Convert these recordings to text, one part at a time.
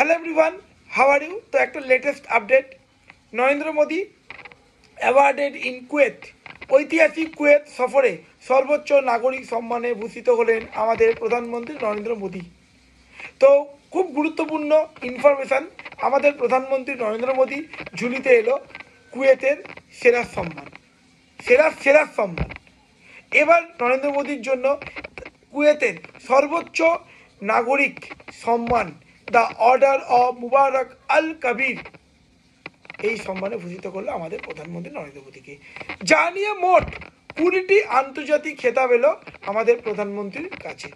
Hello everyone, how are you? তো একটা latest update, Narendra Modi awarded in Kuwait. ঐতিহাসিক Kuwait সফরে সর্বোচ্চ নাগরিক সম্মানে ভূষিত হলেন আমাদের প্রধানমন্ত্রী নরেন্দ্র মোদী। তো খুব গুরুত্বপূর্ণ ইনফরমেশান, আমাদের প্রধানমন্ত্রী নরেন্দ্র মোদী ঝুলিতে এলো কুয়েতের সেরা সম্মান, সেরা সম্মান। এবার নরেন্দ্র মোদীর জন্য কুয়েতের সর্বোচ্চ নাগরিক সম্মান দ্য অর্ডার অফ মুবারক আল কবির, এই সম্মানে ভূষিত করলো আমাদের প্রধানমন্ত্রী নরেন্দ্র মোদীকে। যা নিয়ে মোট 20টি আন্তর্জাতিক খেতাব এলো আমাদের প্রধানমন্ত্রীর কাছে।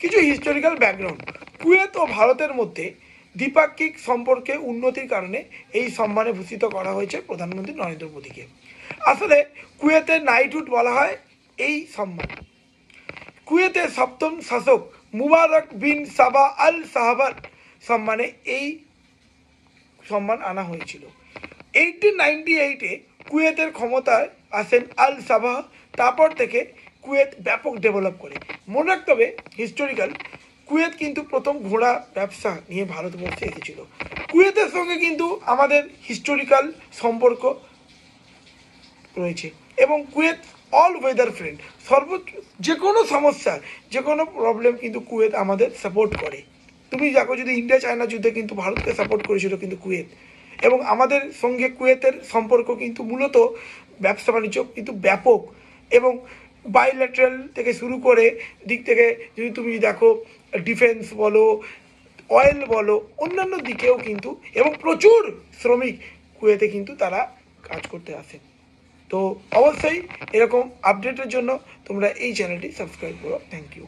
কিছু হিস্টোরিক্যাল ব্যাকগ্রাউন্ড, কুয়েত ও ভারতের মধ্যে দ্বিপাক্ষিক সম্পর্কে উন্নতির কারণে এই সম্মানে ভূষিত করা হয়েছে প্রধানমন্ত্রী নরেন্দ্র মোদীকে। আসলে কুয়েতের নাইটহুড বলা হয় এই সম্মান। কুয়েতের সপ্তম শাসক মুবারক বিন সাবা আল সাহাবার সম্মানে এই সম্মান আনা হয়েছিল। 1898-এ কুয়েতের ক্ষমতায় আসেন আল সাবাহ। তারপর থেকে কুয়েত ব্যাপক ডেভেলপ করে। মনে রাখতে হবে হিস্টোরিক্যাল, কুয়েত কিন্তু প্রথম ঘোড়া ব্যবসা নিয়ে ভারতবর্ষে এসেছিল। কুয়েতের সঙ্গে কিন্তু আমাদের হিস্টোরিক্যাল সম্পর্ক রয়েছে এবং কুয়েত অল ওয়েদার ফ্রেন্ড। যে কোনো সমস্যা, যে কোনো প্রবলেম কিন্তু কুয়েত আমাদের সাপোর্ট করে। তুমি দেখো, যদি ইন্ডিয়া চায়না যুদ্ধে কিন্তু ভারতকে সাপোর্ট করেছিল কিন্তু কুয়েত, এবং আমাদের সঙ্গে কুয়েতের সম্পর্ক কিন্তু মূলত ব্যবসা বাণিজ্য কিন্তু ব্যাপক, এবং বাইল্যাটারাল থেকে শুরু করে দিক থেকে যদি তুমি দেখো, ডিফেন্স বলো, অয়েল বলো, অন্যান্য দিকেও কিন্তু, এবং প্রচুর শ্রমিক কুয়েতে কিন্তু তারা কাজ করতে আসে। তো অবশ্যই এরকম আপডেটের জন্য তোমরা এই চ্যানেলটি সাবস্ক্রাইব করো। Thank you.